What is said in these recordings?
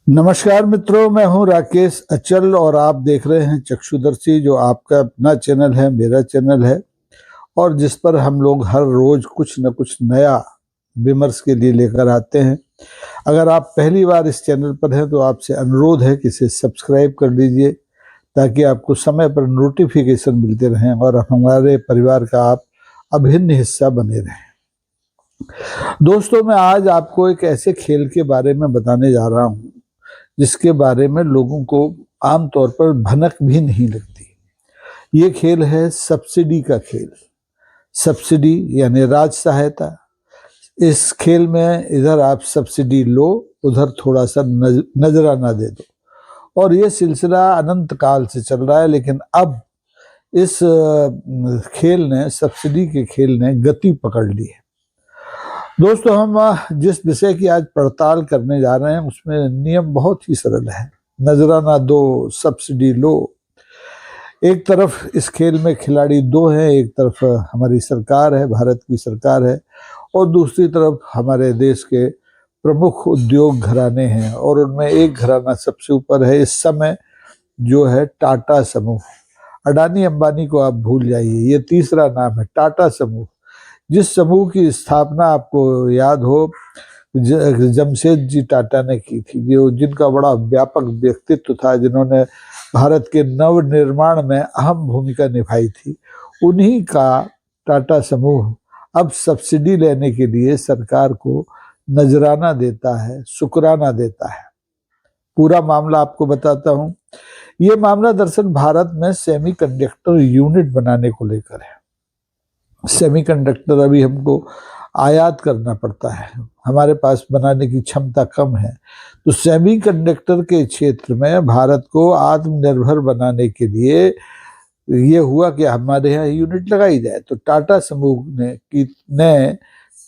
नमस्कार मित्रों, मैं हूं राकेश अचल और आप देख रहे हैं चक्षुदर्शी, जो आपका अपना चैनल है, मेरा चैनल है, और जिस पर हम लोग हर रोज कुछ न कुछ नया विमर्श के लिए लेकर आते हैं। अगर आप पहली बार इस चैनल पर हैं तो आपसे अनुरोध है कि इसे सब्सक्राइब कर लीजिए, ताकि आपको समय पर नोटिफिकेशन मिलते रहें और हमारे परिवार का आप अभिन्न हिस्सा बने रहें। दोस्तों, मैं आज आपको एक ऐसे खेल के बारे में बताने जा रहा हूं जिसके बारे में लोगों को आमतौर पर भनक भी नहीं लगती। ये खेल है सब्सिडी का खेल। सब्सिडी यानी राज सहायता। इस खेल में इधर आप सब्सिडी लो, उधर थोड़ा सा नजराना दे दो, और ये सिलसिला अनंत काल से चल रहा है। लेकिन अब इस खेल ने, सब्सिडी के खेल ने गति पकड़ ली है। दोस्तों, हम जिस विषय की आज पड़ताल करने जा रहे हैं उसमें नियम बहुत ही सरल है। नजराना दो, सब्सिडी लो। एक तरफ इस खेल में खिलाड़ी दो हैं, एक तरफ हमारी सरकार है, भारत की सरकार है, और दूसरी तरफ हमारे देश के प्रमुख उद्योग घराने हैं, और उनमें एक घराना सबसे ऊपर है इस समय, जो है टाटा समूह। अडानी अंबानी को आप भूल जाइए, ये तीसरा नाम है टाटा समूह। जिस समूह की स्थापना आपको याद हो जमशेद जी टाटा ने की थी, जिनका बड़ा व्यापक व्यक्तित्व था, जिन्होंने भारत के नव निर्माण में अहम भूमिका निभाई थी, उन्हीं का टाटा समूह अब सब्सिडी लेने के लिए सरकार को नजराना देता है, शुक्राना देता है। पूरा मामला आपको बताता हूं। ये मामला दरअसल भारत में सेमीकंडक्टर यूनिट बनाने को लेकर है। सेमीकंडक्टर अभी हमको आयात करना पड़ता है, हमारे पास बनाने की क्षमता कम है। तो सेमीकंडक्टर के क्षेत्र में भारत को आत्मनिर्भर बनाने के लिए ये हुआ कि हमारे यहाँ यूनिट लगाई जाए। तो टाटा समूह ने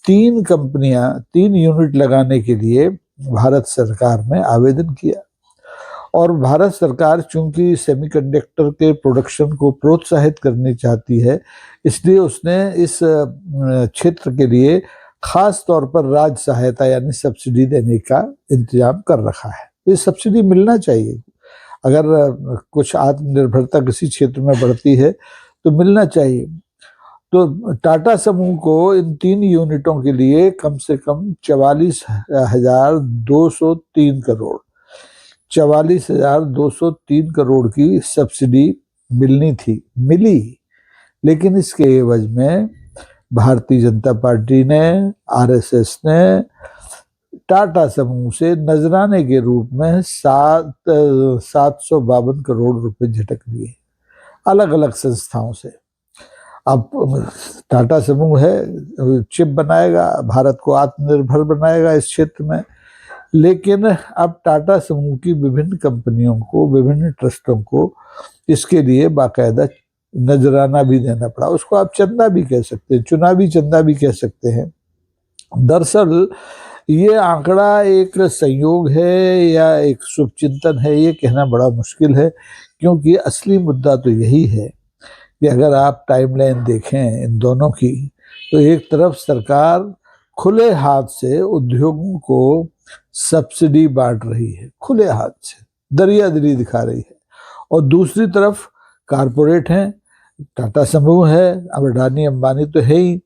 3 यूनिट लगाने के लिए भारत सरकार में आवेदन किया, और भारत सरकार चूंकि सेमीकंडक्टर के प्रोडक्शन को प्रोत्साहित करनी चाहती है, इसलिए उसने इस क्षेत्र के लिए खास तौर पर राज सहायता यानी सब्सिडी देने का इंतजाम कर रखा है। तो ये सब्सिडी मिलना चाहिए। अगर कुछ आत्मनिर्भरता किसी क्षेत्र में बढ़ती है तो मिलना चाहिए। तो टाटा समूह को इन 3 यूनिटों के लिए कम से कम 44,203 करोड़ 44,203 करोड़ की सब्सिडी मिलनी थी, मिली। लेकिन इसके एवज में भारतीय जनता पार्टी ने, आरएसएस ने टाटा समूह से नजराने के रूप में 752 करोड़ रुपए झटक लिए, अलग अलग संस्थाओं से। अब टाटा समूह है, चिप बनाएगा, भारत को आत्मनिर्भर बनाएगा इस क्षेत्र में। लेकिन अब टाटा समूह की विभिन्न कंपनियों को, विभिन्न ट्रस्टों को इसके लिए बाकायदा नजराना भी देना पड़ा। उसको आप चंदा भी कह सकते हैं, चुनावी चंदा भी कह सकते हैं। दरअसल ये आंकड़ा एक संयोग है या एक शुभचिंतन है, ये कहना बड़ा मुश्किल है, क्योंकि असली मुद्दा तो यही है कि अगर आप टाइमलाइन देखें इन दोनों की, तो एक तरफ सरकार खुले हाथ से उद्योगों को सब्सिडी बांट रही है, खुले हाथ से दरियादिली दिखा रही है, और दूसरी तरफ कारपोरेट हैं, टाटा समूह है, अब अडानी अंबानी तो है ही,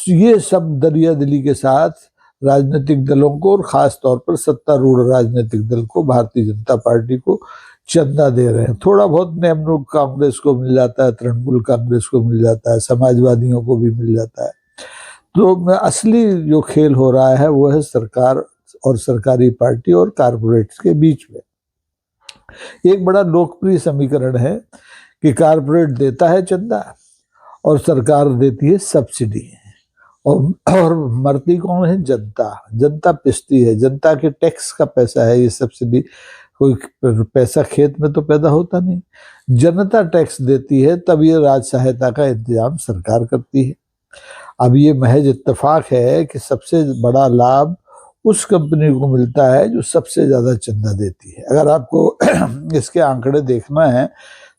ये सब दरियादिली के साथ राजनीतिक दलों को, और खास तौर पर सत्तारूढ़ राजनीतिक दल को, भारतीय जनता पार्टी को चंदा दे रहे हैं। थोड़ा बहुत नेमनुक कांग्रेस को मिल जाता है, तृणमूल कांग्रेस को मिल जाता है, समाजवादियों को भी मिल जाता है। तो असली जो खेल हो रहा है वो है सरकार और सरकारी पार्टी और कारपोरेट्स के बीच में। एक बड़ा लोकप्रिय समीकरण है कि कारपोरेट देता है चंदा और सरकार देती है सब्सिडी, और मरती कौन है? जनता। जनता पिसती है, जनता के टैक्स का पैसा है ये सब्सिडी। कोई पैसा खेत में तो पैदा होता नहीं, जनता टैक्स देती है, तब ये राज सहायता का इंतजाम सरकार करती है। अब ये महज इत्तेफाक है कि सबसे बड़ा लाभ उस कंपनी को मिलता है जो सबसे ज्यादा चंदा देती है। अगर आपको इसके आंकड़े देखना है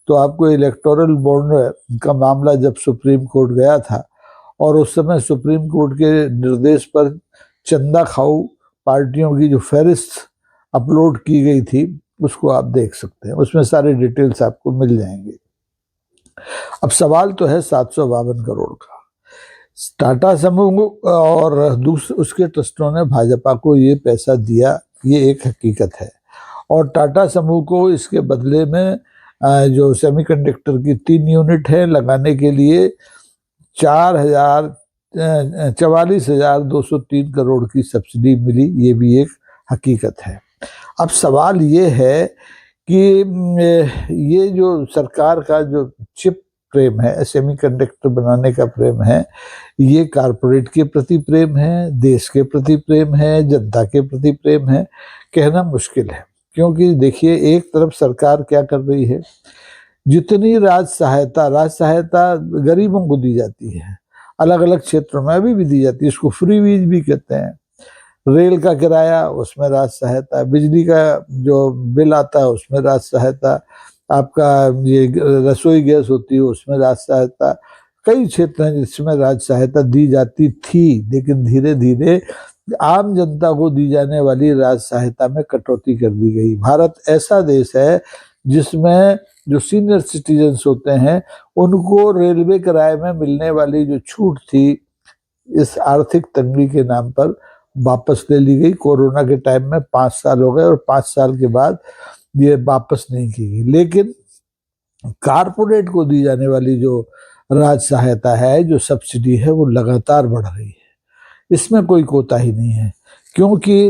तो आपको इलेक्टोरल बॉन्ड का मामला जब सुप्रीम कोर्ट गया था, और उस समय सुप्रीम कोर्ट के निर्देश पर चंदा खाऊ पार्टियों की जो फहरिस्त अपलोड की गई थी उसको आप देख सकते हैं, उसमें सारे डिटेल्स आपको मिल जाएंगे। अब सवाल तो है 752 करोड़ का। टाटा समूह और उसके ट्रस्टों ने भाजपा को ये पैसा दिया, ये एक हकीकत है। और टाटा समूह को इसके बदले में जो सेमीकंडक्टर की 3 यूनिट है लगाने के लिए 44,203 करोड़ की सब्सिडी मिली, ये भी एक हकीकत है। अब सवाल ये है कि ये जो सरकार का जो चिप प्रेम है, सेमीकंडक्टर बनाने का प्रेम है, ये कारपोरेट के प्रति प्रेम है, देश के प्रति प्रेम है, जनता के प्रति प्रेम है, कहना मुश्किल है। क्योंकि देखिए, एक तरफ सरकार क्या कर रही है, जितनी राज सहायता गरीबों को दी जाती है, अलग अलग क्षेत्रों में अभी भी दी जाती है, इसको फ्री वीज भी कहते हैं। रेल का किराया, उसमें राज सहायता, बिजली का जो बिल आता है उसमें राज सहायता, आपका ये रसोई गैस होती है उसमें राज सहायता, कई क्षेत्र हैं जिसमें राज सहायता दी जाती थी। लेकिन धीरे धीरे आम जनता को दी जाने वाली राज सहायता में कटौती कर दी गई। भारत ऐसा देश है जिसमें जो सीनियर सिटीजन्स होते हैं उनको रेलवे किराए में मिलने वाली जो छूट थी, इस आर्थिक तंगी के नाम पर वापस ले ली गई। कोरोना के टाइम में 5 साल हो गए और 5 साल के बाद ये वापस नहीं की गई। लेकिन कारपोरेट को दी जाने वाली जो राज सहायता है, जो सब्सिडी है, वो लगातार बढ़ रही है, इसमें कोई कोताही नहीं है। क्योंकि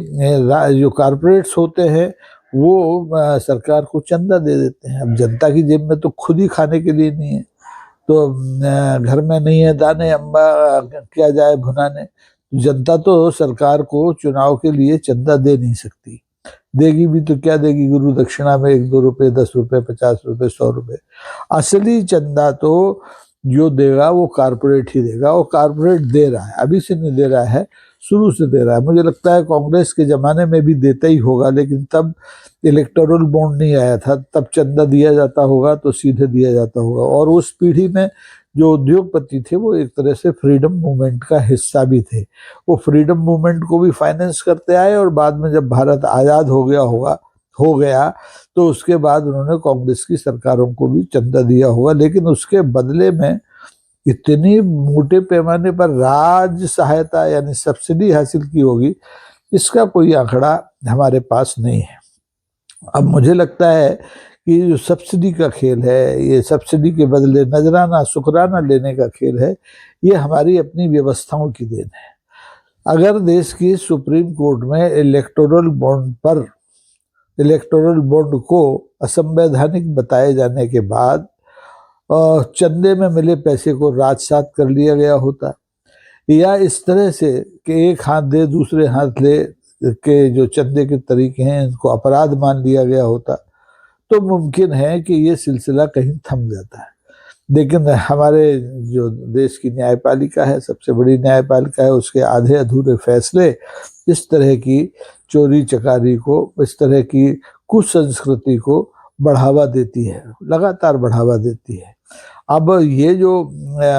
जो कारपोरेट्स होते हैं वो सरकार को चंदा दे देते हैं। अब जनता की जेब में तो खुद ही खाने के लिए नहीं है, तो घर में नहीं है दाने अम्बा क्या जाए भुनाने। जनता तो सरकार को चुनाव के लिए चंदा दे नहीं सकती, देगी भी तो क्या देगी, गुरु दक्षिणा में 1-2 रुपए, 10 रुपए, 50 रुपए, 100 रुपए। असली चंदा तो जो देगा वो कारपोरेट ही देगा, और कारपोरेट दे रहा है, अभी से नहीं दे रहा है, शुरू से दे रहा है। मुझे लगता है कांग्रेस के जमाने में भी देता ही होगा, लेकिन तब इलेक्टोरल बॉन्ड नहीं आया था, तब चंदा दिया जाता होगा तो सीधे दिया जाता होगा। और उस पीढ़ी में जो उद्योगपति थे वो एक तरह से फ्रीडम मूवमेंट का हिस्सा भी थे, वो फ्रीडम मूवमेंट को भी फाइनेंस करते आए, और बाद में जब भारत आज़ाद हो गया तो उसके बाद उन्होंने कांग्रेस की सरकारों को भी चंदा दिया होगा। लेकिन उसके बदले में इतनी मोटे पैमाने पर राज सहायता यानी सब्सिडी हासिल की होगी, इसका कोई आंकड़ा हमारे पास नहीं है। अब मुझे लगता है कि जो सब्सिडी का खेल है, ये सब्सिडी के बदले नजराना शुक्राना लेने का खेल है, ये हमारी अपनी व्यवस्थाओं की देन है। अगर देश की सुप्रीम कोर्ट में इलेक्टोरल बॉन्ड को असंवैधानिक बताए जाने के बाद चंदे में मिले पैसे को राजसात कर लिया गया होता, या इस तरह से कि एक हाथ दे दूसरे हाथ ले के जो चंदे के तरीके हैं इनको अपराध मान लिया गया होता, तो मुमकिन है कि ये सिलसिला कहीं थम जाता है। लेकिन हमारे जो देश की न्यायपालिका है, सबसे बड़ी न्यायपालिका है, उसके आधे अधूरे फैसले इस तरह की चोरी चकारी को, इस तरह की कुसंस्कृति को बढ़ावा देती है, लगातार बढ़ावा देती है। अब ये जो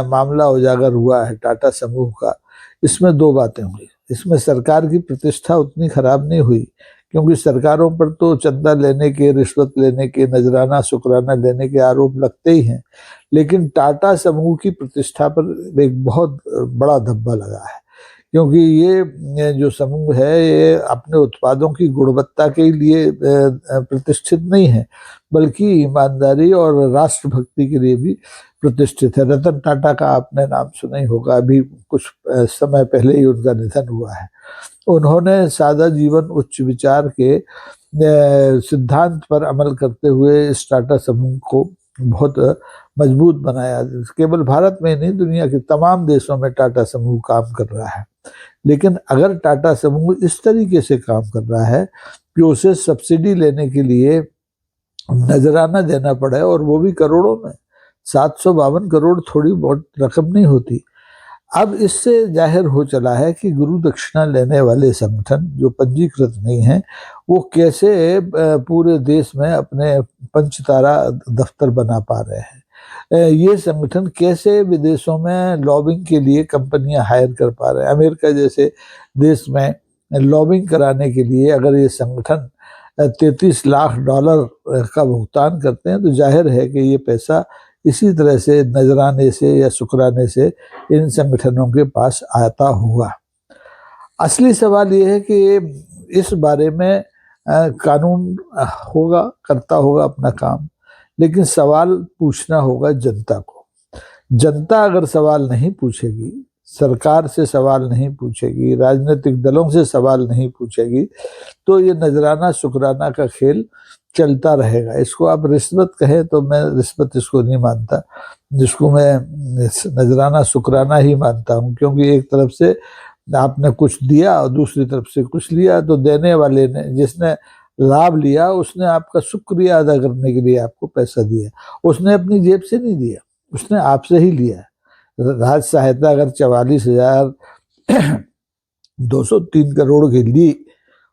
मामला उजागर हुआ है टाटा समूह का, इसमें 2 बातें हुई। इसमें सरकार की प्रतिष्ठा उतनी खराब नहीं हुई, क्योंकि सरकारों पर तो चंदा लेने के, रिश्वत लेने के, नजराना शुक्राना लेने के आरोप लगते ही हैं। लेकिन टाटा समूह की प्रतिष्ठा पर एक बहुत बड़ा धब्बा लगा है, क्योंकि ये जो समूह है ये अपने उत्पादों की गुणवत्ता के लिए प्रतिष्ठित नहीं है, बल्कि ईमानदारी और राष्ट्रभक्ति के लिए भी प्रतिष्ठित है। रतन टाटा का आपने नाम सुना ही होगा, अभी कुछ समय पहले ही उनका निधन हुआ है। उन्होंने सादा जीवन उच्च विचार के सिद्धांत पर अमल करते हुए इस टाटा समूह को बहुत मजबूत बनाया। केवल भारत में नहीं, दुनिया के तमाम देशों में टाटा समूह काम कर रहा है। लेकिन अगर टाटा समूह इस तरीके से काम कर रहा है कि उसे सब्सिडी लेने के लिए नजराना देना पड़े, और वो भी करोड़ों में, 752 करोड़ थोड़ी बहुत रकम नहीं होती। अब इससे जाहिर हो चला है कि गुरु दक्षिणा लेने वाले संगठन जो पंजीकृत नहीं है, वो कैसे पूरे देश में अपने पंचतारा दफ्तर बना पा रहे हैं। ये संगठन कैसे विदेशों में लॉबिंग के लिए कंपनियां हायर कर पा रहे हैं। अमेरिका जैसे देश में लॉबिंग कराने के लिए अगर ये संगठन $33 लाख का भुगतान करते हैं तो जाहिर है कि ये पैसा इसी तरह से नजराने से या शुक्राने से इन संगठनों के पास आता होगा। असली सवाल ये है कि इस बारे में कानून करता होगा अपना काम, लेकिन सवाल पूछना होगा जनता को। जनता अगर सवाल नहीं पूछेगी, सरकार से सवाल नहीं पूछेगी, राजनीतिक दलों से सवाल नहीं पूछेगी, तो ये नजराना शुक्राना का खेल चलता रहेगा। इसको आप रिश्वत कहें तो मैं रिश्वत इसको नहीं मानता, जिसको मैं नजराना शुक्राना ही मानता हूँ, क्योंकि एक तरफ से आपने कुछ दिया और दूसरी तरफ से कुछ लिया, तो देने वाले ने, जिसने लाभ लिया, उसने आपका शुक्रिया अदा करने के लिए आपको पैसा दिया। उसने अपनी जेब से नहीं दिया, उसने आपसे ही लिया। राज सहायता अगर 44,203 करोड़ की ली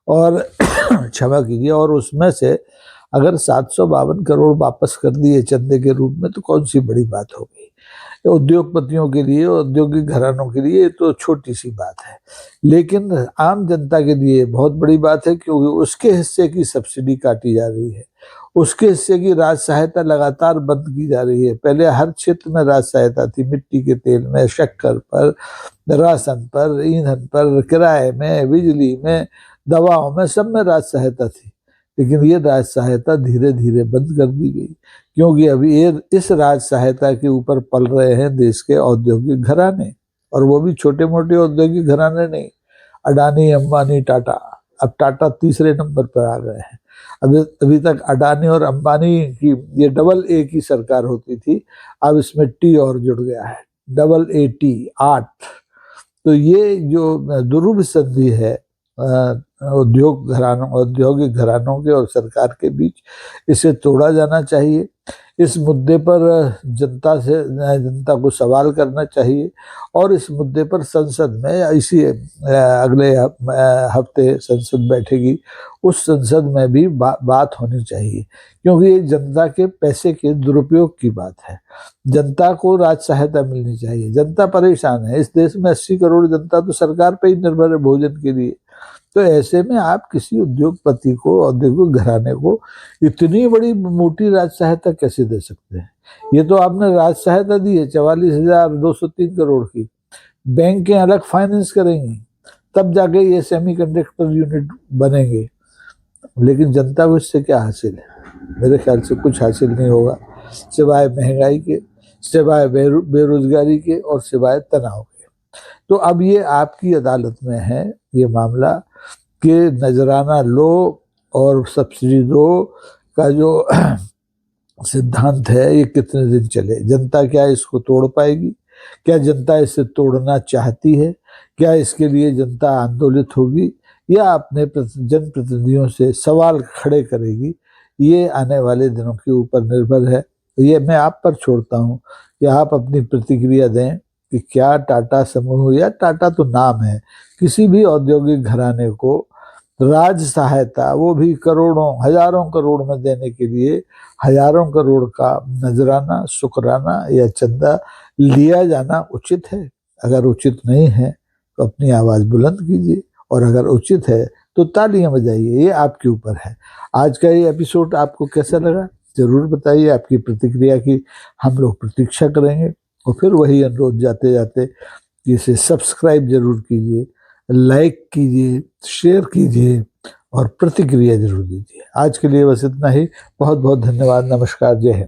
और क्षमा कीजिए, और उसमें से अगर 752 करोड़ वापस कर दिए चंदे के रूप में, तो कौन सी बड़ी बात हो गई। उद्योगपतियों के लिए, औद्योगिक घरानों के लिए तो छोटी सी बात है, लेकिन आम जनता के लिए बहुत बड़ी बात है, क्योंकि उसके हिस्से की सब्सिडी काटी जा रही है, उसके हिस्से की राज सहायता लगातार बंद की जा रही है। पहले हर क्षेत्र में राज सहायता थी, मिट्टी के तेल में, शक्कर पर, राशन पर, ईंधन पर, किराए में, बिजली में, दवाओं में, सब में राज सहायता थी। लेकिन ये राज सहायता धीरे धीरे बंद कर दी गई, क्योंकि अभी ये इस राज सहायता के ऊपर पल रहे हैं देश के औद्योगिक घराने, और वो भी छोटे मोटे औद्योगिक घराने नहीं। अडानी, अंबानी, टाटा, अब टाटा तीसरे नंबर पर आ गए हैं। अभी तक अडानी और अंबानी की ये डबल ए की सरकार होती थी, अब इसमें टी और जुड़ गया है, डबल ए टी, 8। तो ये जो दुरूह संधि है औद्योगिक घरानों के और सरकार के बीच, इसे तोड़ा जाना चाहिए। इस मुद्दे पर जनता को सवाल करना चाहिए, और इस मुद्दे पर संसद में, इसी अगले हफ्ते संसद बैठेगी, उस संसद में भी बात होनी चाहिए, क्योंकि ये जनता के पैसे के दुरुपयोग की बात है। जनता को राज सहायता मिलनी चाहिए। जनता परेशान है, इस देश में 80 करोड़ जनता तो सरकार पे ही निर्भर है भोजन के लिए। तो ऐसे में आप किसी उद्योगपति को, औद्योगिक घराने को इतनी बड़ी मोटी राज सहायता कैसे दे सकते हैं। ये तो आपने राज सहायता दी है 44,203 करोड़ की, बैंक के अलग फाइनेंस करेंगे, तब जाके ये सेमीकंडक्टर यूनिट बनेंगे। लेकिन जनता को इससे क्या हासिल है? मेरे ख्याल से कुछ हासिल नहीं होगा, सिवाय महंगाई के, सिवाय बेरोजगारी के, और सिवाय तनाव के। तो अब ये आपकी अदालत में है ये मामला कि नजराना लो और सब्सिडी दो का जो सिद्धांत है, ये कितने दिन चले। जनता क्या इसको तोड़ पाएगी? क्या जनता इसे तोड़ना चाहती है? क्या इसके लिए जनता आंदोलित होगी, या अपने जनप्रतिनिधियों से सवाल खड़े करेगी? ये आने वाले दिनों के ऊपर निर्भर है। ये मैं आप पर छोड़ता हूँ कि आप अपनी प्रतिक्रिया दें कि क्या टाटा समूह, या टाटा तो नाम है, किसी भी औद्योगिक घराने को राज सहायता, वो भी करोड़ों, हजारों करोड़ में देने के लिए हजारों करोड़ का नजराना, शुक्राना या चंदा लिया जाना उचित है? अगर उचित नहीं है तो अपनी आवाज बुलंद कीजिए, और अगर उचित है तो तालियां बजाइए। ये आपके ऊपर है। आज का ये एपिसोड आपको कैसा लगा जरूर बताइए। आपकी प्रतिक्रिया की हम लोग प्रतीक्षा करेंगे। और फिर वही अनुरोध जाते जाते कि इसे सब्सक्राइब जरूर कीजिए, लाइक कीजिए, शेयर कीजिए, और प्रतिक्रिया जरूर दीजिए। आज के लिए बस इतना ही। बहुत बहुत धन्यवाद। नमस्कार। जय हिंद।